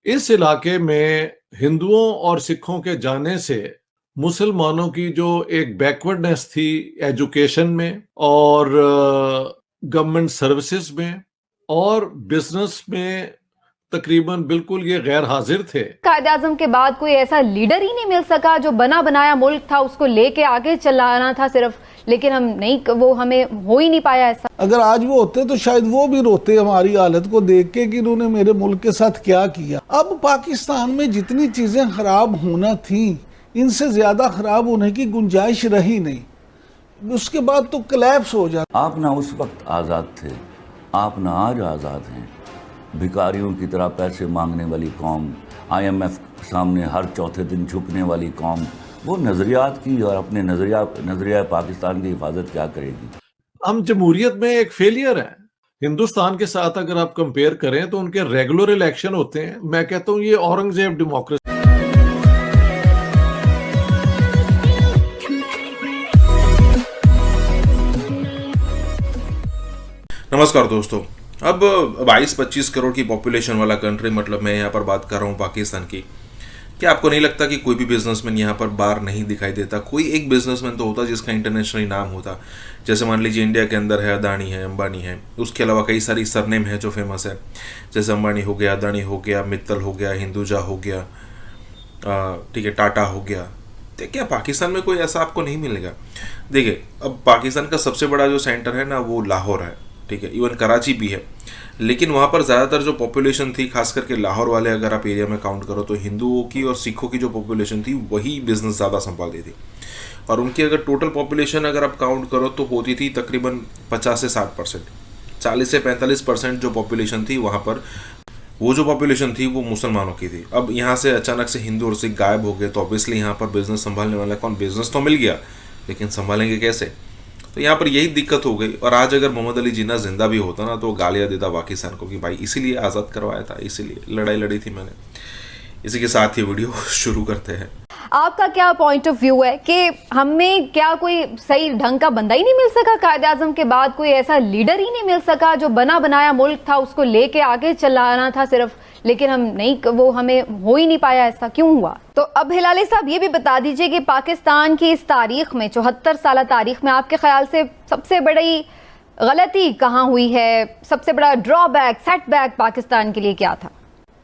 इस इलाके में हिंदुओं और सिखों के जाने से मुसलमानों की जो एक बैकवर्डनेस थी एजुकेशन में और गवर्नमेंट सर्विसेज में और बिजनेस में तकरीबन बिल्कुल ये गैर हाजिर थे। कायद-ए-आज़म के बाद कोई ऐसा लीडर ही नहीं मिल सका जो बना बनाया मुल्क था उसको लेके आगे चलाना था सिर्फ, लेकिन हम नहीं, वो हमें हो ही नहीं पाया ऐसा। अगर आज वो होते तो शायद वो भी रोते हमारी हालत को देख के कि इन्होंने मेरे मुल्क के साथ क्या किया। अब पाकिस्तान में जितनी चीजें खराब होना थी इनसे ज्यादा खराब होने की गुंजाइश रही नहीं, उसके बाद तो कोलैप्स हो जाता। आप ना उस वक्त आज़ाद थे, आप ना आज आज़ाद हैं। भिखारियों की तरह पैसे मांगने वाली कौम, IMF सामने हर चौथे दिन झुकने वाली कौम, वो नज़रियात की और अपने नज़रिया पाकिस्तान की हिफाजत क्या करेगी। हम जमहूरियत में एक फेलियर है। हिंदुस्तान के साथ अगर आप कंपेयर करें तो उनके रेगुलर इलेक्शन होते हैं। मैं कहता हूँ ये औरंगजेब डेमोक्रेसी। नमस्कार दोस्तों। अब 22-25 करोड़ की पॉपुलेशन वाला कंट्री, मतलब मैं यहाँ पर बात कर रहा हूँ पाकिस्तान की। क्या आपको नहीं लगता कि कोई भी बिजनेसमैन यहाँ पर बाहर नहीं दिखाई देता? कोई एक बिजनेसमैन तो होता जिसका इंटरनेशनली नाम होता। जैसे मान लीजिए इंडिया के अंदर है अदानी है, अंबानी है, उसके अलावा कई सारी सरनेम है जो फेमस है। जैसे अंबानी हो गया, अदानी हो गया, मित्तल हो गया, हिंदुजा हो गया, ठीक है, टाटा हो गया। तो क्या पाकिस्तान में कोई ऐसा आपको नहीं मिलेगा? देखिए, अब पाकिस्तान का सबसे बड़ा जो सेंटर है ना वो लाहौर है, ठीक है, इवन कराची भी है, लेकिन वहाँ पर ज़्यादातर जो पॉपुलेशन थी, खास करके लाहौर वाले अगर आप एरिया में काउंट करो तो हिंदुओं की और सिखों की जो पॉपुलेशन थी वही बिजनेस ज़्यादा संभालती थी। और उनकी अगर टोटल पॉपुलेशन अगर आप काउंट करो तो होती थी तकरीबन 50 से 60%, 40 से 45% जो पॉपुलेशन थी वहाँ पर, वो जो पॉपुलेशन थी वो मुसलमानों की थी। अब यहाँ से अचानक से हिंदू और सिख गायब हो गए तो ऑब्वियसली यहाँ पर बिजनेस संभालने वाला कौन? बिजनेस तो मिल गया लेकिन संभालेंगे कैसे? तो यहाँ पर यही दिक्कत हो गई। और आज अगर मोहम्मद अली जिन्ना जिंदा भी होता ना तो गालियाँ देता पाकिस्तान को कि भाई इसीलिए आज़ाद करवाया था, इसीलिए लड़ाई लड़ी थी मैंने। इसी के साथ ये वीडियो शुरू करते हैं। आपका क्या पॉइंट ऑफ व्यू है कि हमें क्या कोई सही ढंग का बंदा ही नहीं मिल सका? कायद-ए-आज़म के बाद कोई ऐसा लीडर ही नहीं मिल सका जो बना बनाया मुल्क था उसको लेके आगे चलाना था सिर्फ, लेकिन हम नहीं, वो हमें हो ही नहीं पाया ऐसा, क्यों हुआ? तो अब हिलाली साहब ये भी बता दीजिए कि पाकिस्तान की इस तारीख में, 74 साल तारीख में, आपके ख्याल से सबसे बड़ी गलती कहाँ हुई है? सबसे बड़ा ड्रॉबैक, सेटबैक पाकिस्तान के लिए क्या था?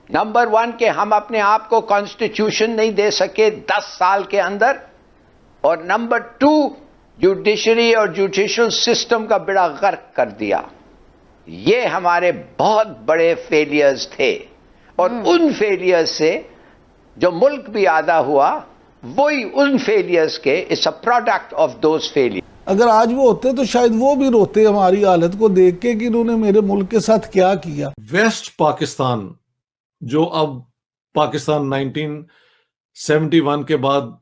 नंबर 1 के हम अपने आप को कॉन्स्टिट्यूशन नहीं दे सके 10 साल के अंदर, और नंबर 2 जुडिशरी और जुडिशियल सिस्टम का बेड़ा गर्क कर दिया। ये हमारे बहुत बड़े फेलियर्स थे, और उन फेलियर्स से जो मुल्क भी आधा हुआ वही उन फेलियर्स के, it's a product of those failure. अगर आज वो होते तो शायद वो भी रोते हमारी हालत को देख के कि इन्होंने मेरे मुल्क के साथ क्या किया। वेस्ट पाकिस्तान जो अब पाकिस्तान 1971 के बाद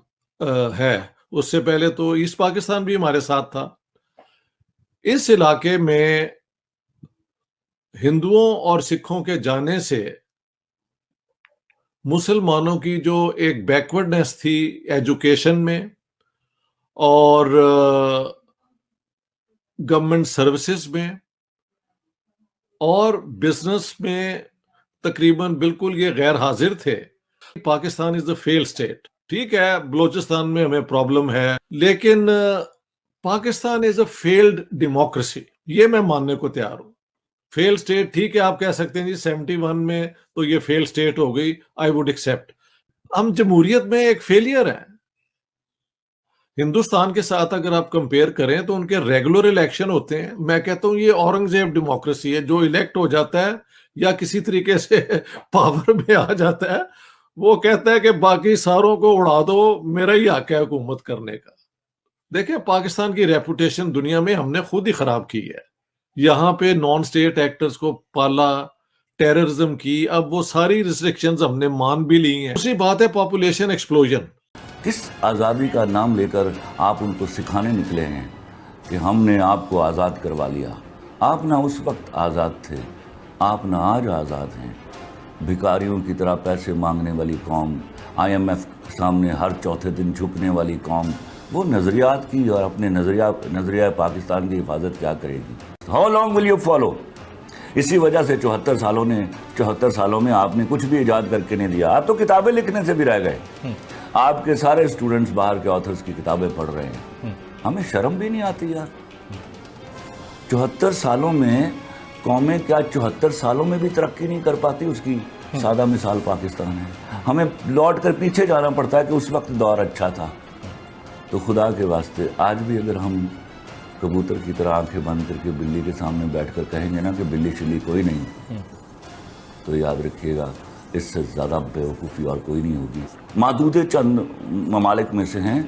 है, उससे पहले तो ईस्ट पाकिस्तान भी हमारे साथ था। इस इलाके में हिंदुओं और सिखों के जाने से मुसलमानों की जो एक बैकवर्डनेस थी एजुकेशन में और गवर्नमेंट सर्विसेज में और बिजनेस में तकरीबन बिल्कुल ये गैर हाजिर थे। Pakistan is a failed state. ठीक है, बलोचिस्तान में हमें प्रॉब्लम है, लेकिन Pakistan is a failed democracy, ये मैं मानने को तैयार हूं। फेल स्टेट, ठीक है, आप कह सकते हैं जी 71 में तो ये फेल स्टेट हो गई, आई वुड एक्सेप्ट। हम जमहूरियत में एक फेलियर है। हिंदुस्तान के साथ अगर आप कंपेयर करें तो उनके रेगुलर इलेक्शन होते हैं। मैं कहता हूँ ये औरंगजेब डेमोक्रेसी है। जो इलेक्ट हो जाता है या किसी तरीके से पावर में आ जाता है, वो कहता है कि बाकी सारों को उड़ा दो, मेरा ही हक है हुकूमत करने का। देखिए, पाकिस्तान की रेपुटेशन दुनिया में हमने खुद ही खराब की है। यहाँ पे नॉन स्टेट एक्टर्स को पाला, टेररिज्म की, अब वो सारी रिस्ट्रिक्शंस हमने मान भी ली हैं। दूसरी बात है पॉपुलेशन एक्सप्लोजन। किस आज़ादी का नाम लेकर आप उनको सिखाने निकले हैं कि हमने आपको आज़ाद करवा लिया? आप ना उस वक्त आज़ाद थे, आप ना आज आज़ाद हैं। भिखारियों की तरह पैसे मांगने वाली कौम, IMF सामने हर चौथे दिन झुकने वाली कौम, वो नज़रियात की और अपने नज़रिया पाकिस्तान की हिफाजत क्या करेगी? How long will you follow? इसी वजह से 74 सालों में आपने कुछ भी इजाद करके नहीं दिया। आप तो किताबें लिखने से भी रह गए। आपके सारे स्टूडेंट्स बाहर के ऑथर्स की किताबें पढ़ रहे हैं। हमें शर्म भी नहीं आती यार। 74 सालों में कौमें क्या 74 सालों में भी तरक्की नहीं कर पाती? उसकी सादा मिसाल पाकिस्तान है। हमें लौट कर पीछे जाना पड़ता है कि उस वक्त दौर अच्छा था। तो खुदा के वास्ते आज भी अगर हम कबूतर की तरह आंखें बंद करके बिल्ली के सामने बैठकर कहेंगे ना कि बिल्ली शिल्ली कोई नहीं, तो याद रखिएगा इससे ज़्यादा बेवकूफ़ी और कोई नहीं होगी। मादूदे चंद ममालिक में से हैं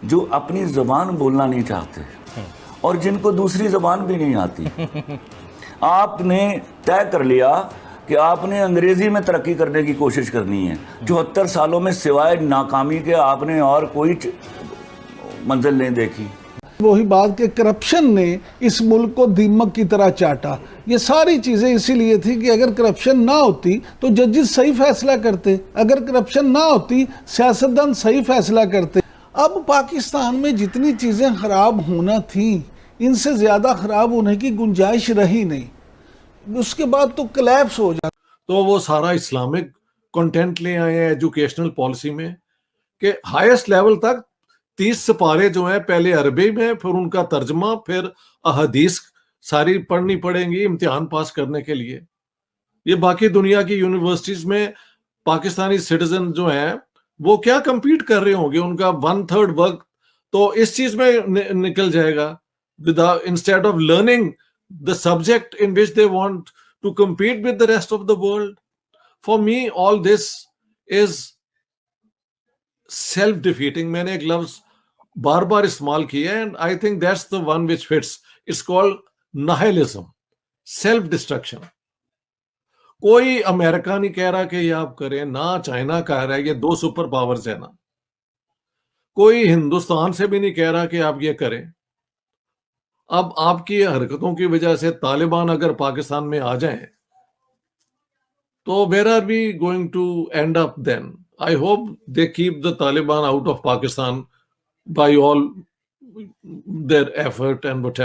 जो अपनी ज़बान बोलना नहीं चाहते और जिनको दूसरी ज़बान भी नहीं आती। आपने तय कर लिया कि आपने अंग्रेज़ी में तरक्की करने की कोशिश करनी है। 74 सालों में सिवाय नाकामी के आपने और कोई मंजिल नहीं देखी। वही बात कि करप्शन ने इस मुल्क को दीमक की तरह चाटा। ये सारी चीजें इसीलिए थी कि अगर करप्शन ना होती तो जजेस सही फैसला करते, अगर करप्शन ना होती सियासतदान सही फैसला करते। अब पाकिस्तान में जितनी चीजें खराब होना थी, इनसे ज्यादा खराब होने की गुंजाइश रही नहीं। उसके बाद तो कोलैप्स हो जाता। तो वो सारा इस्लामिक कंटेंट ले आए हैं एजुकेशनल पॉलिसी में कि हाईएस्ट लेवल तक 30 सिपारे जो हैं पहले अरबी में, फिर उनका तर्जमा, फिर अहदीस सारी पढ़नी पड़ेंगी इम्तिहान पास करने के लिए। ये बाकी दुनिया की यूनिवर्सिटीज में पाकिस्तानी सिटीजन जो हैं वो क्या compete कर रहे होंगे? उनका 1/3 वक्त तो इस चीज में निकल जाएगा, instead of learning the subject in which they want to compete with the rest of the world. For me, all this is self-defeating. मैंने एक लफ्ज बार बार इस्तेमाल किया है, and I think that's the one which fits. It's called nihilism, self-destruction. कोई America नहीं कह रहा कि ये आप करें, ना चाइना कह रहा है, ये 2 सुपर पावर्स है ना। कोई हिंदुस्तान से भी नहीं कह रहा कि आप ये करें। अब आपकी हरकतों की वजह से तालिबान अगर पाकिस्तान में आ जाएं, तो where are we going to end up then? I hope they keep the Taliban out of Pakistan by all their effort and whatever.